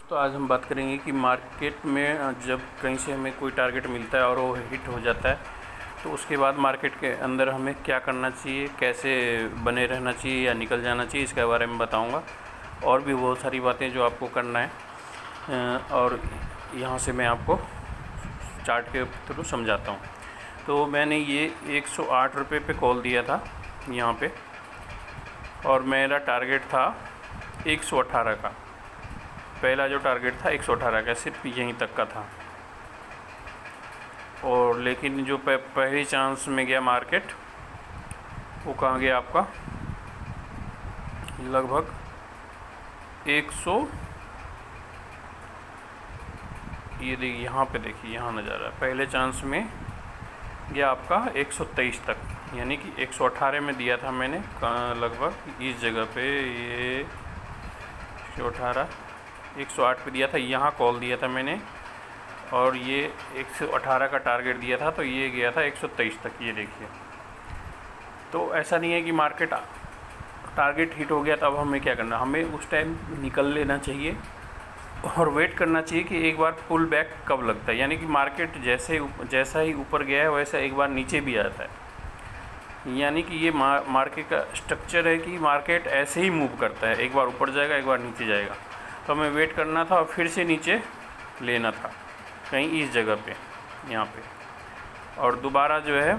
तो आज हम बात करेंगे कि मार्केट में जब कहीं से हमें कोई टारगेट मिलता है और वो हिट हो जाता है तो उसके बाद मार्केट के अंदर हमें क्या करना चाहिए, कैसे बने रहना चाहिए या निकल जाना चाहिए, इसके बारे में बताऊंगा। और भी बहुत सारी बातें जो आपको करना है और यहाँ से मैं आपको चार्ट के थ्रू समझाता हूँ। तो मैंने ये 108 रुपये पे कॉल दिया था यहाँ पे, और मेरा टारगेट था 118 का। पहला जो टारगेट था 118 का, सिर्फ यहीं तक का था। और लेकिन जो पहली चांस में गया मार्केट, वो कहाँ गया आपका, लगभग 100, ये देखिए यहाँ पे, देखिए यहाँ नज़ारा है। पहले चांस में गया आपका 123 तक, यानी कि 118 में दिया था मैंने लगभग इस जगह पे, ये 118 108 पे दिया था, यहाँ कॉल दिया था मैंने, और ये 118 का टारगेट दिया था, तो ये गया था 123 तक। ये देखिए, तो ऐसा नहीं है कि मार्केट टारगेट हिट हो गया तो अब हमें क्या करना, हमें उस टाइम निकल लेना चाहिए और वेट करना चाहिए कि एक बार पुल बैक कब लगता है। यानी कि मार्केट जैसा ही ऊपर गया है वैसा एक बार नीचे भी आता है। यानी कि ये मार्केट का स्ट्रक्चर है कि मार्केट ऐसे ही मूव करता है, एक बार ऊपर जाएगा एक बार नीचे जाएगा। तो हमें वेट करना था और फिर से नीचे लेना था कहीं इस जगह पे, यहाँ पे। और दोबारा जो है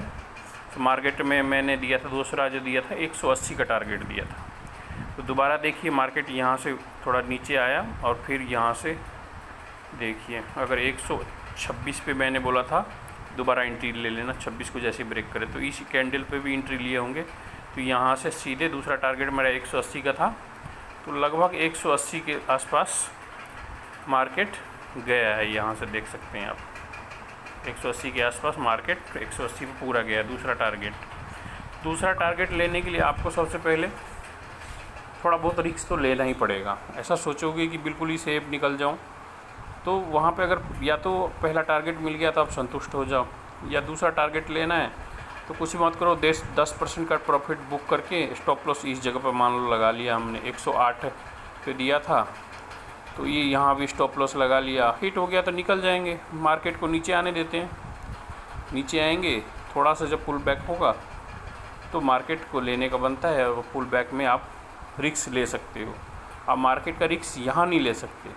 मार्केट में मैंने दिया था, दूसरा जो दिया था 180 का टारगेट दिया था। तो दोबारा देखिए मार्केट यहाँ से थोड़ा नीचे आया और फिर यहाँ से देखिए, अगर 126 पे मैंने बोला था दोबारा एंट्री ले लेना, 26 को जैसे ब्रेक करे, तो इसी कैंडल पे भी एंट्री लिए होंगे। तो यहाँ से सीधे दूसरा टारगेट मेरा 180 का था, तो लगभग 180 के आसपास मार्केट गया है। यहाँ से देख सकते हैं आप, 180 के आसपास मार्केट 180 पे पूरा गया दूसरा टारगेट। दूसरा टारगेट लेने के लिए आपको सबसे पहले थोड़ा बहुत रिस्क तो लेना ही पड़ेगा। ऐसा सोचोगे कि बिल्कुल ही सेफ निकल जाऊं, तो वहाँ पे अगर या तो पहला टारगेट मिल गया तो आप संतुष्ट हो जाओ, या दूसरा टारगेट लेना है तो कुछ मत करो, 10% का प्रॉफिट बुक करके स्टॉप लॉस इस जगह पर मान लो लगा लिया हमने। 108 पे दिया था तो ये यहाँ भी स्टॉप लॉस लगा लिया, हिट हो गया तो निकल जाएंगे। मार्केट को नीचे आने देते हैं, नीचे आएंगे, थोड़ा सा जब पुल बैक होगा तो मार्केट को लेने का बनता है, और पुल बैक में आप रिस्क ले सकते हो। आप मार्केट का रिस्क यहाँ नहीं ले सकते,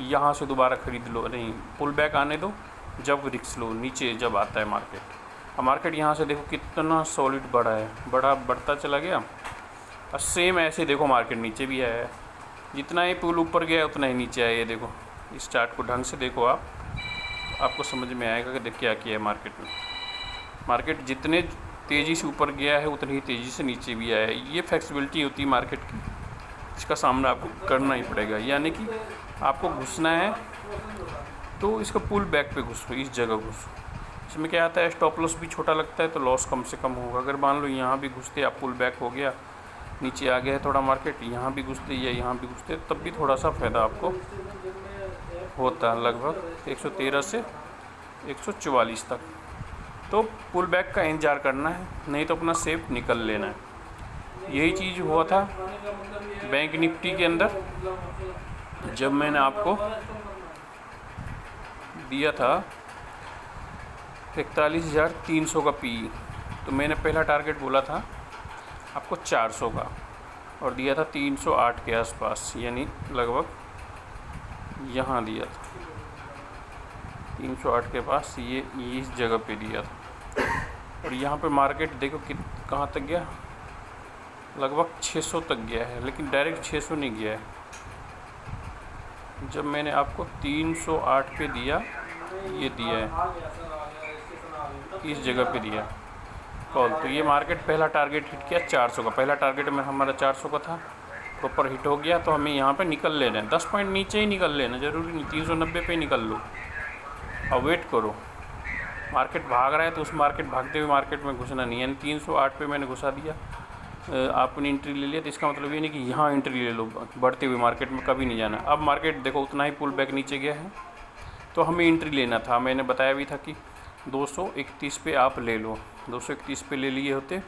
यहाँ से दोबारा ख़रीद लो, नहीं, पुल बैक आने दो जब रिस्क लो, नीचे जब आता है मार्केट। अब मार्केट यहाँ से देखो कितना सॉलिड बढ़ा है, बढ़ता चला गया, और सेम ऐसे देखो मार्केट नीचे भी आया है। जितना ही पुल ऊपर गया उतना ही नीचे आया। ये देखो, इस चार्ट को ढंग से देखो आप, आपको समझ में आएगा कि क्या किया है मार्केट में। मार्केट जितने तेज़ी से ऊपर गया है उतनी ही तेज़ी से नीचे भी आया है। ये फ्लेक्सिबिलिटी होती है मार्केट की, इसका सामना आपको करना ही पड़ेगा। यानी कि आपको घुसना है तो इसका पुल बैक पे घुसो, इस जगह घुसो। इसमें क्या आता है, स्टॉप लॉस भी छोटा लगता है तो लॉस कम से कम होगा। अगर मान लो यहाँ भी घुसते, आप पुल बैक हो गया, नीचे आ गया है थोड़ा मार्केट, यहाँ भी घुसते या यहाँ भी घुसते, तब भी थोड़ा सा फ़ायदा आपको होता है, लगभग 113 से 144 तक। तो पुल बैक का इंतज़ार करना है, नहीं तो अपना सेफ निकल लेना है। यही चीज़ हुआ था बैंक निफ्टी के अंदर, जब मैंने आपको दिया था 41,300 का पी, तो मैंने पहला टारगेट बोला था आपको 400 का, और दिया था 308 के आसपास, यानी लगभग यहाँ दिया था 308 के पास, ये इस जगह पे दिया था। और यहाँ पे मार्केट देखो कहाँ तक गया, लगभग 600 तक गया है, लेकिन डायरेक्ट 600 नहीं गया है। जब मैंने आपको 308 पे दिया, ये दिया है इस जगह पे दिया कॉल, तो ये मार्केट पहला टारगेट हिट किया 400 का। पहला टारगेट में हमारा 400 का था, प्रॉपर हिट हो गया, तो हमें यहाँ पे निकल लेना है। 10 पॉइंट नीचे ही निकल लेना, ज़रूरी नहीं 390 पे निकल लो और वेट करो। मार्केट भाग रहा है तो उस भागते हुए मार्केट में घुसना नहीं है। यानी 308 पे मैंने घुसा दिया, आपने एंट्री ले लिया, तो इसका मतलब ये नहीं कि यहाँ एंट्री ले लो, बढ़ते हुए मार्केट में कभी नहीं जाना। अब मार्केट देखो उतना ही पुल बैक नीचे गया है, तो हमें एंट्री लेना था। मैंने बताया भी था कि 231 पे आप ले लो, 231 पे ले लिए होते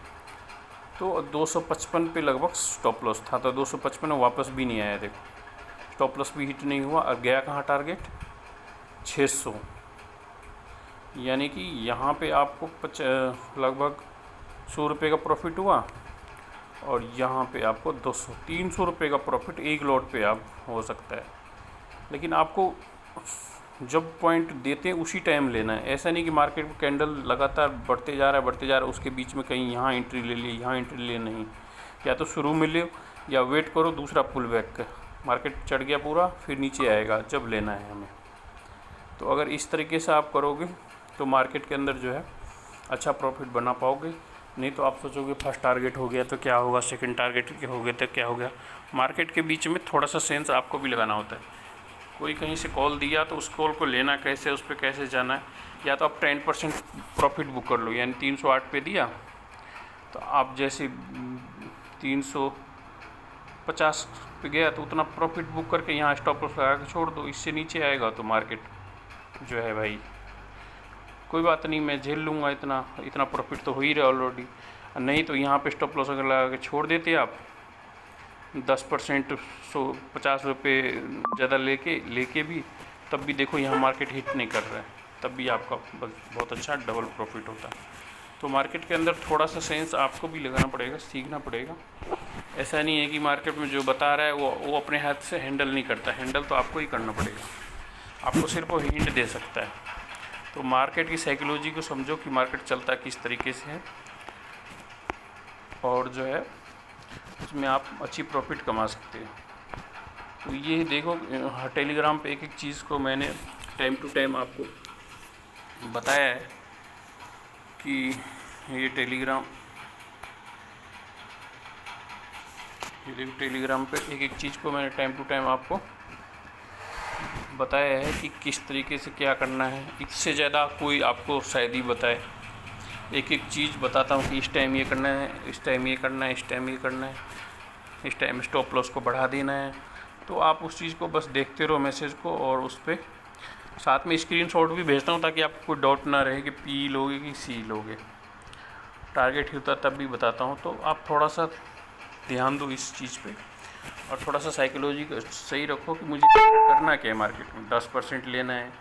तो 255 पे लगभग स्टॉप लॉस था, तो 255 में वापस भी नहीं आया। देखो स्टॉप लॉस भी हिट नहीं हुआ और गया कहाँ टारगेट 600, यानी कि यहाँ पे आपको लगभग 100 रुपये का प्रॉफिट हुआ और यहाँ पे आपको 300 रुपये का प्रॉफिट एक लॉट पे आप हो सकता है। लेकिन आपको जब पॉइंट देते हैं उसी टाइम लेना है, ऐसा नहीं कि मार्केट में कैंडल लगातार बढ़ते जा रहा है उसके बीच में कहीं यहाँ एंट्री ले ली यहाँ एंट्री ले, नहीं, या तो शुरू में ले या वेट करो दूसरा पुल बैक का, मार्केट चढ़ गया पूरा फिर नीचे आएगा जब लेना है हमें। तो अगर इस तरीके से आप करोगे तो मार्केट के अंदर जो है अच्छा प्रॉफिट बना पाओगे। नहीं तो आप सोचोगे फर्स्ट टारगेट हो गया तो क्या होगा, सेकंड टारगेट हो गया तो क्या हो गया। मार्केट के बीच में थोड़ा सा सेंस आपको भी लगाना होता है। कोई कहीं से कॉल दिया तो उस कॉल को लेना कैसे, उस पर कैसे जाना है। या तो आप 10% प्रॉफिट बुक कर लो, यानी 308 पे दिया तो आप जैसे 350 पे गया तो उतना प्रॉफिट बुक करके यहाँ स्टॉप लॉस लगा के छोड़ दो। इससे नीचे आएगा तो मार्केट जो है भाई कोई बात नहीं, मैं झेल लूँगा, इतना प्रॉफिट तो हो ही रहा ऑलरेडी। नहीं तो यहाँ पे स्टॉप लॉस अगर लगा के छोड़ देते आप 10% 50 रुपये ज़्यादा लेके भी, तब भी देखो यहाँ मार्केट हिट नहीं कर रहा है, तब भी आपका बहुत अच्छा डबल प्रॉफिट होता है। तो मार्केट के अंदर थोड़ा सा सेंस आपको भी लगाना पड़ेगा, सीखना पड़ेगा। ऐसा नहीं है कि मार्केट में जो बता रहा है वो अपने हाथ से हैंडल नहीं करता, हैंडल तो आपको ही करना पड़ेगा। आपको सिर्फ वो हिंट दे सकता है। तो मार्केट की साइकोलॉजी को समझो कि मार्केट चलता किस तरीके से है, और जो है उसमें आप अच्छी प्रॉफिट कमा सकते हो। तो ये देखो टेलीग्राम पे एक एक चीज़ को मैंने टाइम टू टाइम आपको बताया है कि ये टेलीग्राम पे एक एक चीज़ को मैंने टाइम टू टाइम आपको बताया है कि किस तरीके से क्या करना है। इससे ज़्यादा कोई आपको शायद ही बताए। एक एक चीज़ बताता हूँ कि इस टाइम ये करना है, इस टाइम ये करना है, इस टाइम ये करना है, इस टाइम स्टॉप लॉस को बढ़ा देना है। तो आप उस चीज़ को बस देखते रहो मैसेज को, और उस पर साथ में स्क्रीनशॉट भी भेजता हूँ ताकि आपको कोई डाउट ना रहे कि पी लोगे कि सी लोगे। टारगेट होता तब भी बताता हूँ। तो आप थोड़ा सा ध्यान दो इस चीज़ पे, और थोड़ा सा साइकोलॉजी को सही रखो कि मुझे करना क्या है मार्केट में। 10% लेना है,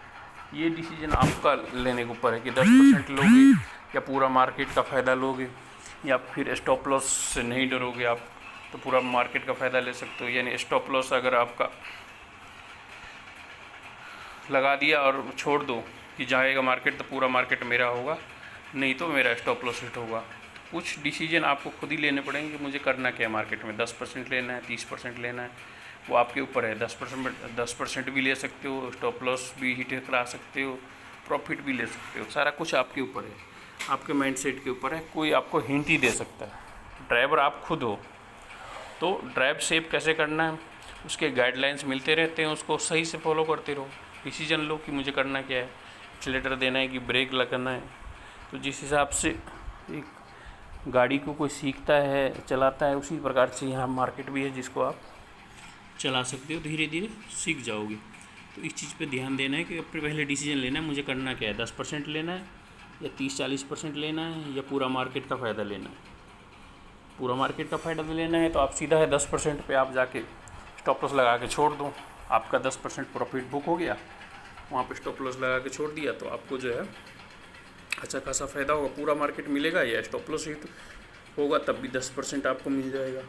ये डिसीजन आपका लेने के ऊपर है कि 10% लोगे या पूरा मार्केट का फ़ायदा लोगे, या फिर स्टॉप लॉस से नहीं डरोगे आप तो पूरा मार्केट का फ़ायदा ले सकते हो। यानी स्टॉप लॉस अगर आपका लगा दिया और छोड़ दो कि जाएगा मार्केट तो पूरा मार्केट मेरा होगा, नहीं तो मेरा स्टॉप लॉस हिट होगा। कुछ डिसीजन आपको खुद ही लेने पड़ेंगे कि मुझे करना क्या है मार्केट में। 10% लेना है, 30% लेना है, वो आपके ऊपर है। 10% भी ले सकते हो, स्टॉप लॉस भी हिट करा सकते हो, प्रॉफिट भी ले सकते हो। सारा कुछ आपके ऊपर है, आपके माइंडसेट के ऊपर है। कोई आपको हिंट ही दे सकता है। ड्राइवर आप खुद हो। तो ड्राइव सेफ कैसे करना है उसके गाइडलाइंस मिलते रहते हैं, उसको सही से फॉलो करते रहो। डिसीजन लो कि मुझे करना क्या है, एक्सीलेटर देना है कि ब्रेक लगाना है। तो जिस हिसाब से एक गाड़ी को कोई सीखता है, चलाता है, उसी प्रकार से यहाँ मार्केट भी है जिसको आप चला सकते हो। धीरे धीरे सीख जाओगे। तो इस चीज़ पे ध्यान देना है कि अपने पहले डिसीजन लेना है, मुझे करना क्या है। 10% लेना है या 30-40% लेना है, या पूरा मार्केट का फ़ायदा लेना है। पूरा मार्केट का फ़ायदा लेना है तो आप सीधा है 10% पे आप जाके स्टॉप लॉस लगा के छोड़ दो। आपका 10% प्रॉफिट बुक हो गया, वहाँ पे स्टॉप लॉस लगा के छोड़ दिया तो आपको जो है अच्छा खासा फ़ायदा होगा। पूरा मार्केट मिलेगा या स्टॉप लॉस हिट होगा तब भी 10% आपको मिल जाएगा।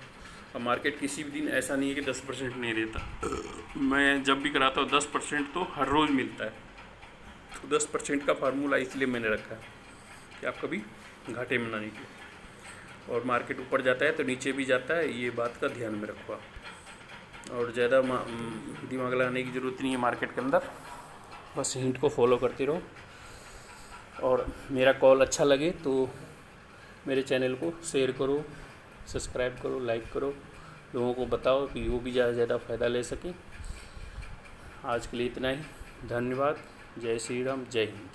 अब मार्केट किसी भी दिन ऐसा नहीं है कि 10% नहीं देता। मैं जब भी कराता हूँ 10% तो हर रोज़ मिलता है। तो 10% का फार्मूला इसलिए मैंने रखा है कि आप कभी घाटे में ना निकले। और मार्केट ऊपर जाता है तो नीचे भी जाता है, ये बात का ध्यान में रखो आप। और ज़्यादा दिमाग लगाने की ज़रूरत नहीं है मार्केट के अंदर, बस हिंट को फॉलो करते रहो। और मेरा कॉल अच्छा लगे तो मेरे चैनल को शेयर करो, सब्सक्राइब करो, लाइक करो, लोगों को बताओ कि वो भी ज़्यादा से ज़्यादा फ़ायदा ले सकें। आज के लिए इतना ही। धन्यवाद। जय श्री राम, जय हिंद।